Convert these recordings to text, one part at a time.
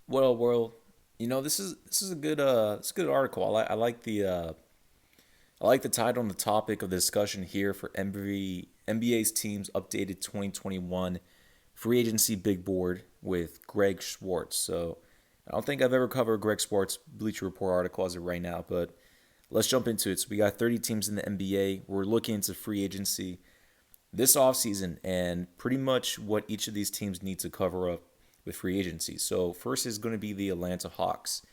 Well, this is a good it's a good article. I like the title and the topic of the discussion here for NBA's teams updated 2021 free agency big board with Greg SWARTZ. So I don't think I've ever covered Greg SWARTZ Bleacher Report article as of right now, but let's jump into it. So we got 30 teams in the NBA. We're looking into free agency this offseason and pretty much what each of these teams need to cover up with free agency. So first is going to be the Atlanta Hawks.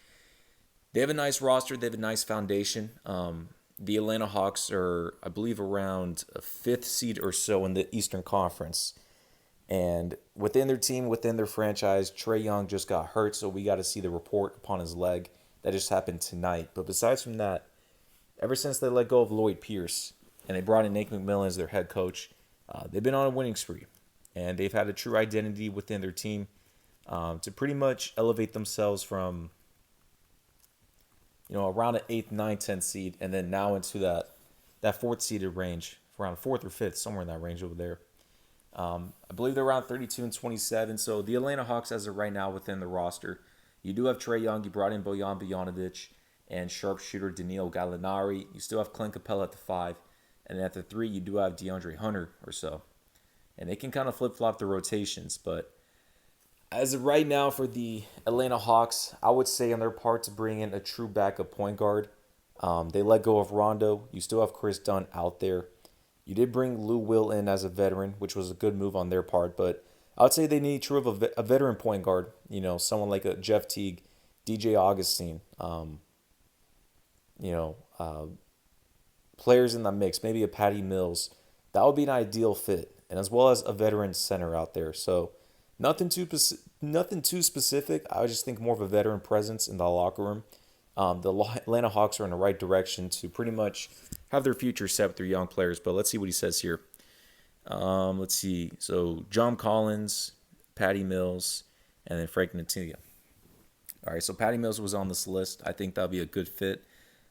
They have a nice roster. They have a nice foundation. The Atlanta Hawks are, I believe, around a fifth seed or so in the Eastern Conference. And within their team, within their franchise, Trae Young just got hurt, so we got to see the report upon his leg. That just happened tonight. But besides from that, ever since they let go of Lloyd Pierce and they brought in Nate McMillan as their head coach, they've been on a winning spree. And they've had a true identity within their team to pretty much elevate themselves from around an eighth, ninth, 10th seed, and then now into that fourth seeded range, around fourth or fifth, somewhere in that range over there. I believe they're around 32 and 27. So the Atlanta Hawks, as of right now, within the roster, you do have Trae Young. You brought in Bojan Bojanovic and sharpshooter Danilo Gallinari. You still have Clint Capella at the 5. And at the 3, you do have DeAndre Hunter or so. And they can kind of flip-flop the rotations. But as of right now for the Atlanta Hawks, I would say on their part to bring in a true backup point guard. They let go of Rondo. You still have Chris Dunn out there. You did bring Lou Will in as a veteran, which was a good move on their part. But I would say they need true of a veteran point guard. Someone like a Jeff Teague, DJ Augustine. You know, uh, Players in the mix, maybe a Patty Mills. That would be an ideal fit, and as well as a veteran center out there. So nothing too specific. I would just think more of a veteran presence in the locker room. The Atlanta Hawks are in the right direction to pretty much have their future set with their young players. But let's see what he says here. Let's see. So John Collins, Patty Mills, and then Frank Ntilikina. All right, so Patty Mills was on this list. I think that'll be a good fit.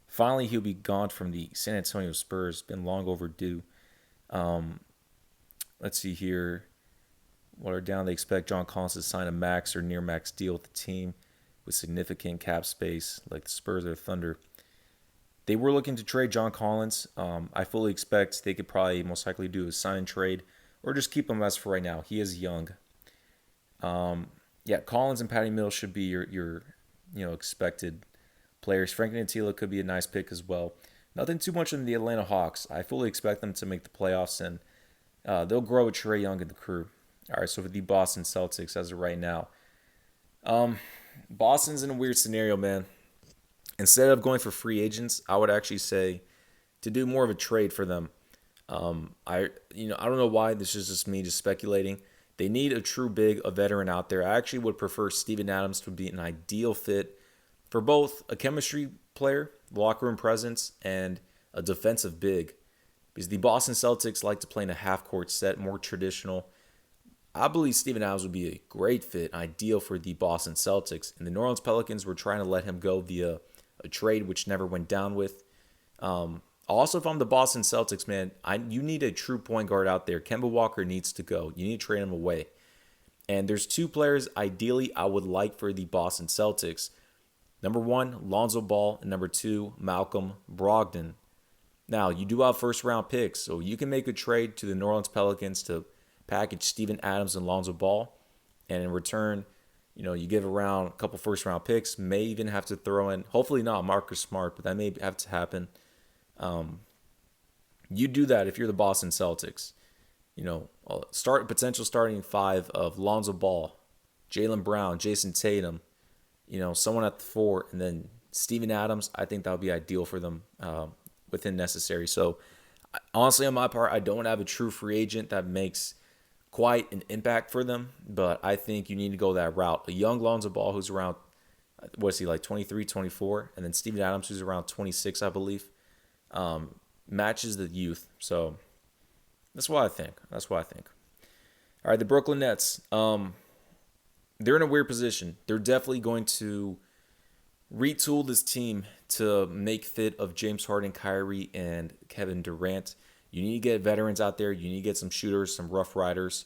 Finally, he'll be gone from the San Antonio Spurs. Been long overdue. Um, let's see here. What are down? They expect John Collins to sign a max or near max deal with the team with significant cap space, like the Spurs or the Thunder. They were looking to trade John Collins. I fully expect they could probably most likely do a sign and trade or just keep him as for right now. He is young. Yeah, Collins and Patty Mills should be your expected players. Frank Ntilikina could be a nice pick as well. Nothing too much in the Atlanta Hawks. I fully expect them to make the playoffs, and they'll grow with Trae Young and the crew. All right, so for the Boston Celtics as of right now, Boston's in a weird scenario, man. Instead of going for free agents, I would actually say to do more of a trade for them. I don't know why. This is just me just speculating. They need a true big, a veteran out there. I actually would prefer Steven Adams to be an ideal fit for both a chemistry player, locker room presence, and a defensive big. Because the Boston Celtics like to play in a half-court set, more traditional. I believe Steven Adams would be a great fit, ideal for the Boston Celtics. And the New Orleans Pelicans were trying to let him go via a trade, which never went down with. Also, if I'm the Boston Celtics, man, you need a true point guard out there. Kemba Walker needs to go. You need to trade him away. And there's two players, ideally, I would like for the Boston Celtics. Number 1, Lonzo Ball, and number 2, Malcolm Brogdon. Now, you do have first-round picks, so you can make a trade to the New Orleans Pelicans to package Steven Adams and Lonzo Ball, and in return, you give around a couple first-round picks, may even have to throw in, hopefully not Marcus Smart, but that may have to happen. You do that if you're the Boston Celtics. Potential starting 5 of Lonzo Ball, Jaylen Brown, Jason Tatum, someone at the 4, and then Steven Adams. I think that would be ideal for them within necessary. So, honestly, on my part, I don't have a true free agent that makes quite an impact for them, but I think you need to go that route. A young Lonzo Ball who's around, what is he, like 23, 24, and then Steven Adams who's around 26, I believe, matches the youth. So, that's what I think. All right, the Brooklyn Nets. They're in a weird position. They're definitely going to retool this team to make fit of James Harden, Kyrie, and Kevin Durant. You need to get veterans out there. You need to get some shooters, some rough riders.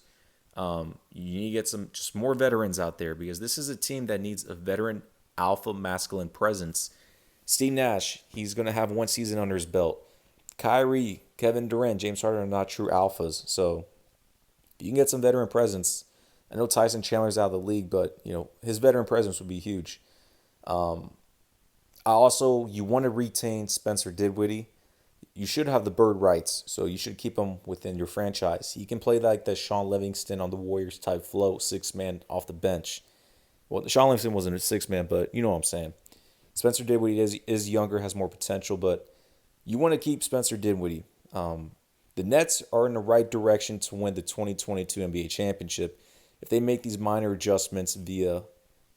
You need to get some just more veterans out there because this is a team that needs a veteran alpha masculine presence. Steve Nash, he's going to have one season under his belt. Kyrie, Kevin Durant, James Harden are not true alphas. So if you can get some veteran presence, I know Tyson Chandler's out of the league, but his veteran presence would be huge. You want to retain Spencer Dinwiddie. You should have the bird rights, so you should keep him within your franchise. He can play like the Sean Livingston on the Warriors type flow, 6-man off the bench. Well, Sean Livingston wasn't a 6-man, but you know what I'm saying. Spencer Dinwiddie is younger, has more potential, but you want to keep Spencer Dinwiddie. The Nets are in the right direction to win the 2022 NBA championship if they make these minor adjustments via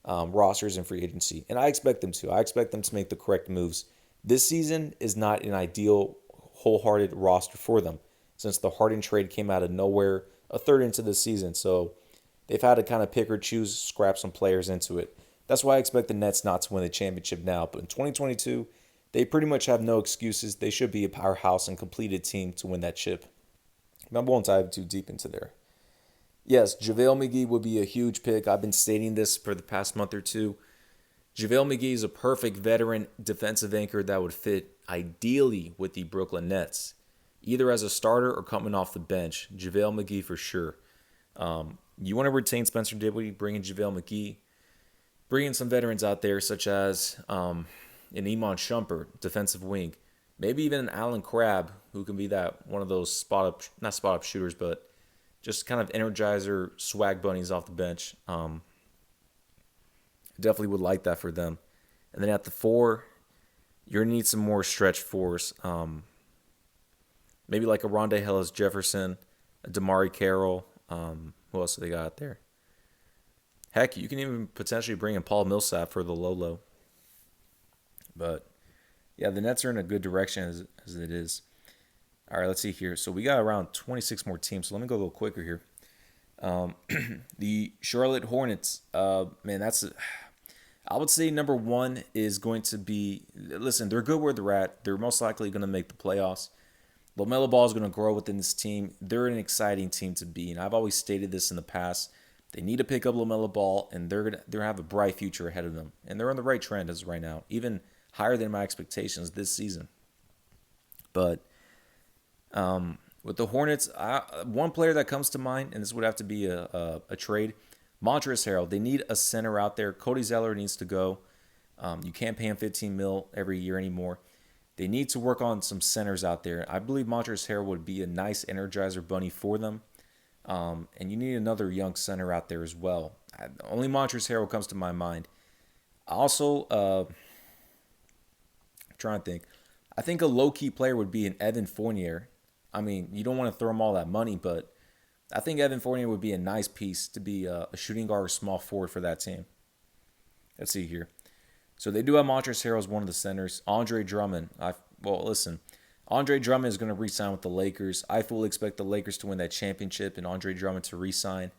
rosters and free agency. And I expect them to. I expect them to make the correct moves. This season is not an ideal, wholehearted roster for them since the Harden trade came out of nowhere a third into the season. So they've had to kind of pick or choose, scrap some players into it. That's why I expect the Nets not to win the championship now. But in 2022, they pretty much have no excuses. They should be a powerhouse and completed team to win that chip. I won't dive too deep into there. Yes, JaVale McGee would be a huge pick. I've been stating this for the past month or two. JaVale McGee is a perfect veteran defensive anchor that would fit ideally with the Brooklyn Nets, either as a starter or coming off the bench. JaVale McGee for sure. You want to retain Spencer Dinwiddie, bring in JaVale McGee, bring in some veterans out there such as an Iman Shumpert, defensive wing, maybe even an Alan Crabb, who can be that one of those not spot up shooters, but just kind of energizer swag bunnies off the bench. Definitely would like that for them. And then at the 4, you're going to need some more stretch fours. Maybe like a Rondé Hollis Jefferson, a Damari Carroll. Who else do they got out there? Heck, you can even potentially bring in Paul Millsap for the low. But, yeah, the Nets are in a good direction as it is. All right, let's see here. So we got around 26 more teams. So let me go a little quicker here. The Charlotte Hornets, I would say number 1 is going to be, listen, they're good where they're at. They're most likely going to make the playoffs. LaMelo Ball is going to grow within this team. They're an exciting team to be, and I've always stated this in the past. They need to pick up LaMelo Ball, and they're going to have a bright future ahead of them. And they're on the right trend as of right now, even higher than my expectations this season. But with the Hornets, one player that comes to mind, and this would have to be a trade, Montrezl Harrell. They need a center out there. Cody Zeller needs to go. You can't pay him $15 million every year anymore. They need to work on some centers out there. I believe Montrezl Harrell would be a nice energizer bunny for them. And you need another young center out there as well. Only Montrezl Harrell comes to my mind. Also, I'm trying to think. I think a low-key player would be an Evan Fournier. I mean, you don't want to throw him all that money, but I think Evan Fournier would be a nice piece to be a shooting guard or small forward for that team. Let's see here. So they do have Montrezl Harrell as one of the centers. Andre Drummond. Andre Drummond is going to re-sign with the Lakers. I fully expect the Lakers to win that championship and Andre Drummond to re-sign.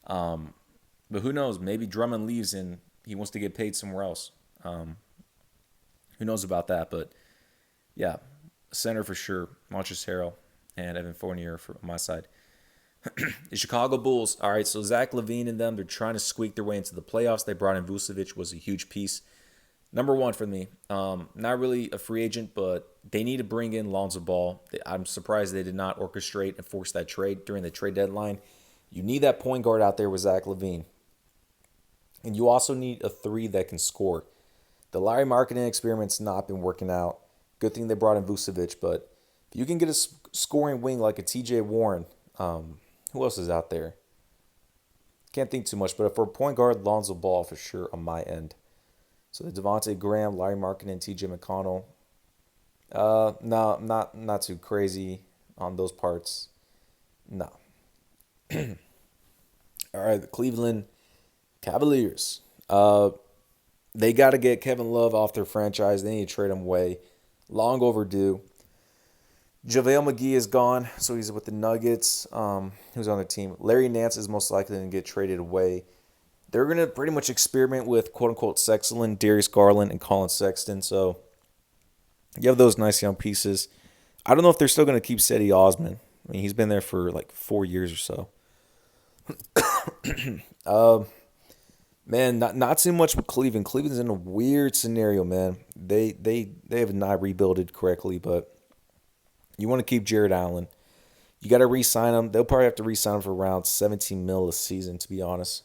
But who knows? Maybe Drummond leaves and he wants to get paid somewhere else. Who knows about that? But yeah, center for sure. Montrezl Harrell and Evan Fournier for my side. The Chicago Bulls. All right, so Zach LaVine and them, they're trying to squeak their way into the playoffs. They brought in Vucevic, was a huge piece. Number 1 for me. Not really a free agent, but they need to bring in Lonzo Ball. I'm surprised they did not orchestrate and force that trade during the trade deadline. You need that point guard out there with Zach LaVine. And you also need a 3 that can score. The Larry Marketing experiment's not been working out. Good thing they brought in Vucevic, but if you can get a scoring wing like a TJ Warren, who else is out there? Can't think too much, but for a point guard, Lonzo Ball for sure on my end. So the Devontae Graham, Larry Marketing, TJ McConnell. No, not too crazy on those parts. No. All right, the Cleveland Cavaliers. They got to get Kevin Love off their franchise. They need to trade him away. Long overdue. JaVale McGee is gone, so he's with the Nuggets. Who's on the team? Larry Nance is most likely to get traded away. They're going to pretty much experiment with quote-unquote Sexland, Darius Garland, and Colin Sexton. So you have those nice young pieces. I don't know if they're still going to keep Cedi Osman. I mean, he's been there for like 4 years or so. Um, Man, not too much with Cleveland. Cleveland's in a weird scenario, man. They have not rebuilded correctly, but you want to keep Jared Allen. You got to re-sign him. They'll probably have to re-sign him for around 17 mil a season, to be honest.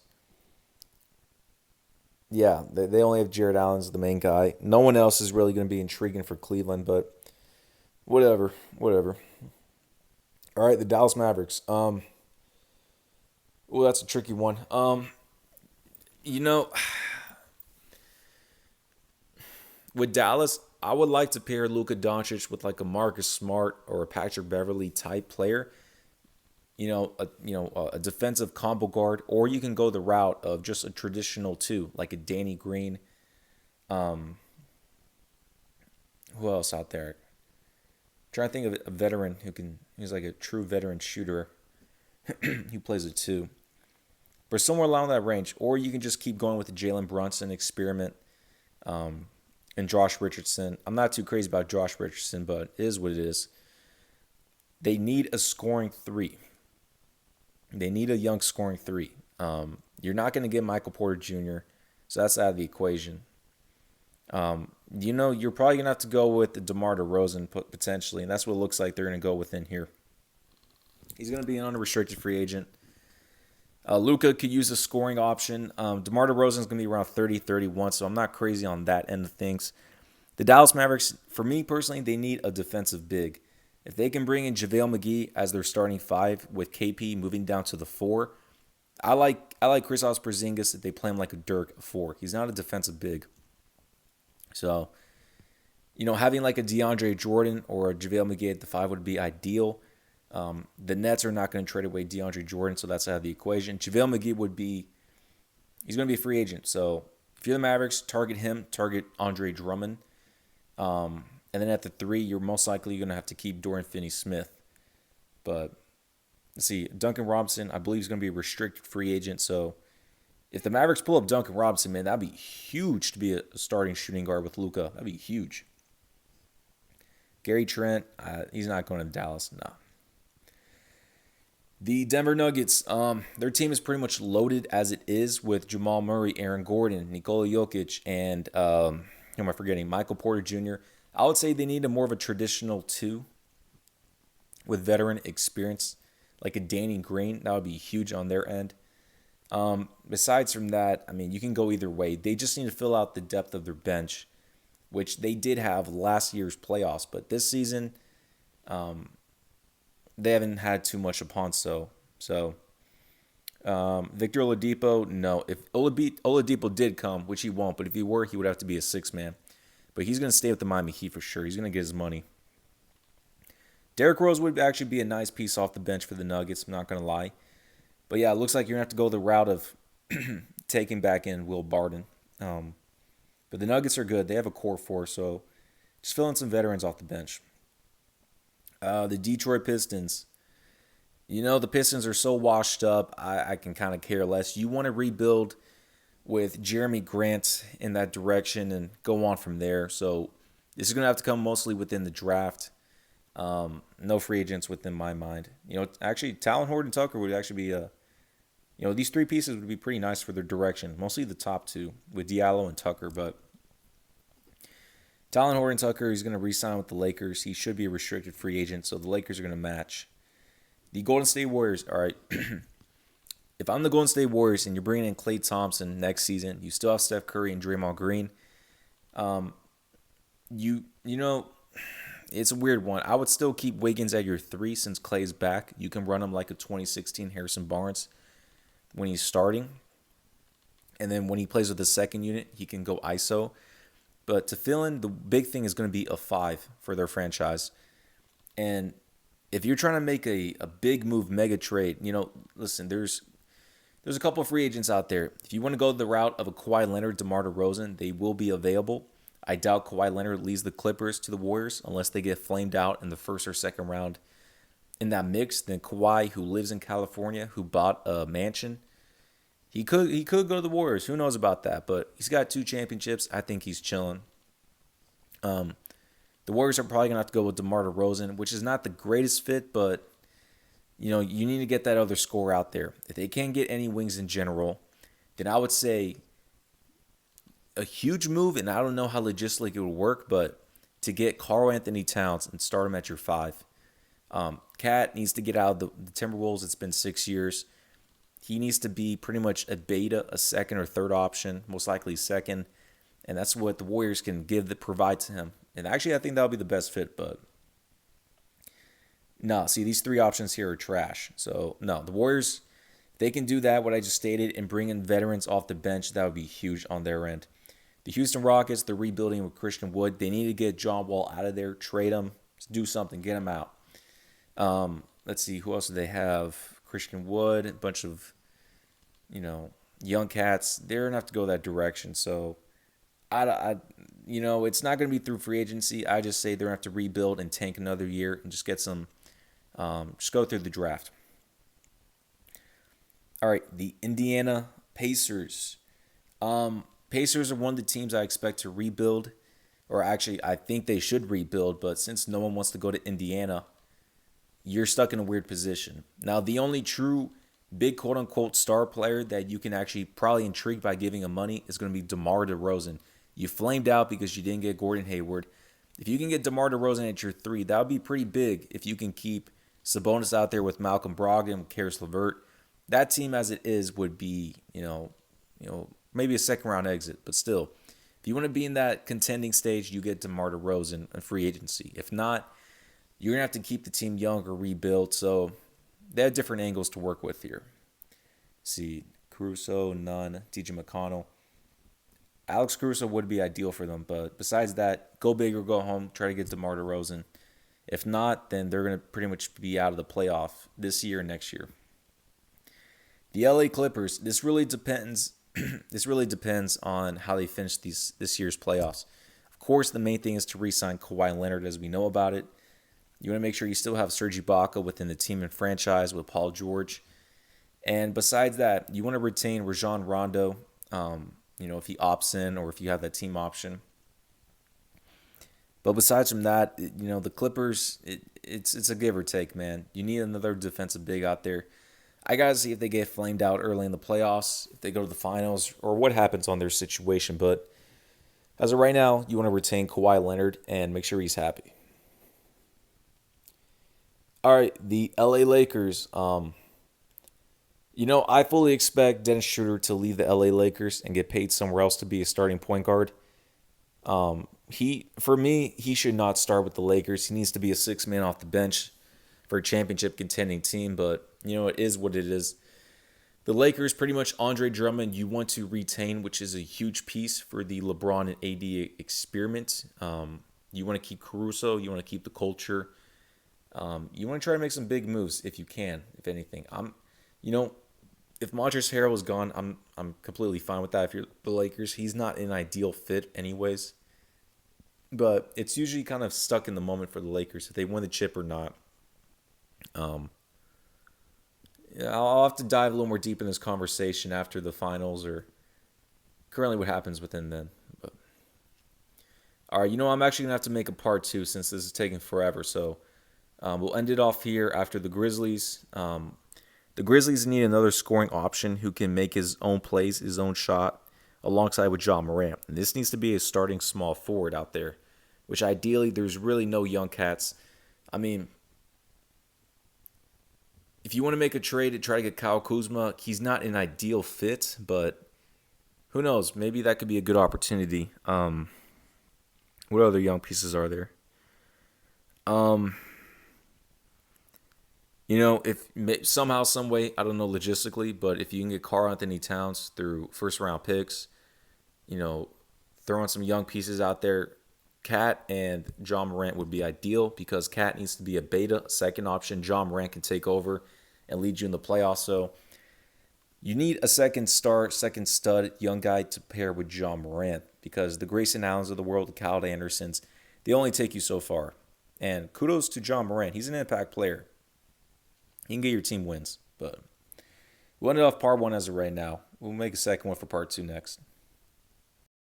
Yeah, they only have Jared Allen as the main guy. No one else is really going to be intriguing for Cleveland, but whatever. All right, the Dallas Mavericks. Well, that's a tricky one. You know, with Dallas, I would like to pair Luka Doncic with like a Marcus Smart or a Patrick Beverly type player. A defensive combo guard, or you can go the route of just a traditional two, like a Danny Green. Um, who else out there? Trying to think of a veteran who's like a true veteran shooter who plays a two. But somewhere along that range, or you can just keep going with the Jalen Brunson experiment. And Josh Richardson. I'm not too crazy about Josh Richardson, but it is what it is. They need a scoring three. They need a young scoring three. You're not going to get Michael Porter Jr., so that's out of the equation. You're probably going to have to go with the DeMar DeRozan potentially, and that's what it looks like they're going to go within here. He's going to be an unrestricted free agent. Luka could use a scoring option. DeMar DeRozan is going to be around 30, 31, so I'm not crazy on that end of things. The Dallas Mavericks, for me personally, they need a defensive big. If they can bring in JaVale McGee as their starting five with KP moving down to the four, I like Kristaps Porzingis if they play him like a Dirk four. He's not a defensive big. So, having like a DeAndre Jordan or a JaVale McGee at the five would be ideal. The Nets are not going to trade away DeAndre Jordan, so that's out of the equation. JaVale McGee he's going to be a free agent. So if you're the Mavericks, target him, target Andre Drummond. And then at the three, you're most likely going to have to keep Dorian Finney-Smith. But let's see, Duncan Robinson, I believe, is going to be a restricted free agent. So if the Mavericks pull up Duncan Robinson, man, that'd be huge to be a starting shooting guard with Luka. That'd be huge. Gary Trent, he's not going to Dallas, no. The Denver Nuggets, their team is pretty much loaded as it is with Jamal Murray, Aaron Gordon, Nikola Jokic, and who am I forgetting? Michael Porter Jr. I would say they need a more of a traditional two with veteran experience, like a Danny Green. That would be huge on their end. Besides from that, I mean, you can go either way. They just need to fill out the depth of their bench, which they did have last year's playoffs, but this season, they haven't had too much upon so. Victor Oladipo, no. If Oladipo did come, which he won't, but if he were, he would have to be a six-man. But he's going to stay with the Miami Heat for sure. He's going to get his money. Derrick Rose would actually be a nice piece off the bench for the Nuggets, I'm not going to lie. But yeah, it looks like you're going to have to go the route of taking back in Will Barton. But the Nuggets are good. They have a core four, so just fill in some veterans off the bench. The Detroit Pistons. The Pistons are so washed up, I can kind of care less. You want to rebuild with Jeremy Grant in that direction and go on from there. So this is going to have to come mostly within the draft. No free agents within my mind. Actually, Talon Horton-Tucker would actually be these three pieces would be pretty nice for their direction. Mostly the top two with Diallo and Tucker, but Talon Horton-Tucker is going to re-sign with the Lakers. He should be a restricted free agent, so the Lakers are going to match. The Golden State Warriors, all right. If I'm the Golden State Warriors and you're bringing in Klay Thompson next season, you still have Steph Curry and Draymond Green. It's a weird one. I would still keep Wiggins at your three since Klay's back. You can run him like a 2016 Harrison Barnes when he's starting. And then when he plays with the second unit, he can go ISO. But to fill in, the big thing is going to be a five for their franchise. And if you're trying to make a big move, mega trade, listen, there's a couple of free agents out there. If you want to go the route of a Kawhi Leonard, DeMar DeRozan, they will be available. I doubt Kawhi Leonard leads the Clippers to the Warriors unless they get flamed out in the first or second round. In that mix, then Kawhi, who lives in California, who bought a mansion, he could go to the Warriors. Who knows about that? But he's got 2 championships. I think he's chilling. The Warriors are probably going to have to go with DeMar DeRozan, which is not the greatest fit, but, you need to get that other score out there. If they can't get any wings in general, then I would say a huge move, and I don't know how logistically it would work, but to get Karl-Anthony Towns and start him at your 5. Cat needs to get out of the Timberwolves. It's been 6 years. He needs to be pretty much a beta, a second or third option, most likely second. And that's what the Warriors can provide to him. And actually, I think that'll be the best fit, but no, see, these 3 options here are trash. So, no, the Warriors, they can do that, what I just stated, and bring in veterans off the bench. That would be huge on their end. The Houston Rockets, they're rebuilding with Christian Wood. They need to get John Wall out of there, trade him, do something, get him out. Let's see, who else do they have? Christian Wood, a bunch of, young cats. They're going to have to go that direction. So, it's not going to be through free agency. I just say they're going to have to rebuild and tank another year and just get some, just go through the draft. All right, the Indiana Pacers. Pacers are one of the teams I expect to rebuild, or actually I think they should rebuild, but since no one wants to go to Indiana, you're stuck in a weird position. Now, the only true big quote-unquote star player that you can actually probably intrigue by giving him money is going to be DeMar DeRozan. You flamed out because you didn't get Gordon Hayward. If you can get DeMar DeRozan at your 3, that would be pretty big if you can keep Sabonis out there with Malcolm Brogdon, Karis LeVert. That team as it is would be, maybe a second-round exit, but still. If you want to be in that contending stage, you get DeMar DeRozan in free agency. If not, you're going to have to keep the team young or rebuild. So they have different angles to work with here. See, Caruso, Nunn, TJ McConnell. Alex Caruso would be ideal for them, but besides that, go big or go home. Try to get DeMar DeRozan. If not, then they're going to pretty much be out of the playoff this year and next year. The LA Clippers, this really depends on how they finish this year's playoffs. Of course, the main thing is to re-sign Kawhi Leonard, as we know about it. You want to make sure you still have Serge Ibaka within the team and franchise with Paul George. And besides that, you want to retain Rajon Rondo, if he opts in or if you have that team option. But besides from that, the Clippers, it's a give or take, man. You need another defensive big out there. I got to see if they get flamed out early in the playoffs, if they go to the finals, or what happens on their situation. But as of right now, you want to retain Kawhi Leonard and make sure he's happy. All right, the LA Lakers. I fully expect Dennis Schroeder to leave the LA Lakers and get paid somewhere else to be a starting point guard. He should not start with the Lakers. He needs to be a 6-man off the bench for a championship contending team, but it is what it is. The Lakers, pretty much Andre Drummond, you want to retain, which is a huge piece for the LeBron and AD experiment. You want to keep Caruso. You want to keep the culture. You want to try to make some big moves if you can, if anything. If Montrezl Harrell is gone, I'm completely fine with that. If you're the Lakers, he's not an ideal fit anyways. But it's usually kind of stuck in the moment for the Lakers if they win the chip or not. I'll have to dive a little more deep in this conversation after the finals or currently what happens within then. But all right, I'm actually gonna have to make a part 2 since this is taking forever. So we'll end it off here after the Grizzlies. The Grizzlies need another scoring option who can make his own plays, his own shot, alongside with Ja Morant. And this needs to be a starting small forward out there, which ideally there's really no young cats. I mean, if you want to make a trade to try to get Kyle Kuzma, he's not an ideal fit, but who knows? Maybe that could be a good opportunity. What other young pieces are there? If somehow, some way, I don't know logistically, but if you can get Karl-Anthony Towns through first-round picks, throwing some young pieces out there, Cat and Ja Morant would be ideal because Cat needs to be a beta, second option. Ja Morant can take over and lead you in the playoffs. So you need a second stud, young guy to pair with Ja Morant because the Grayson Allens of the world, the Kyle Andersons, they only take you so far. And kudos to Ja Morant. He's an impact player. He can get your team wins. But we'll end it off part 1 as of right now. We'll make a second one for part 2 next.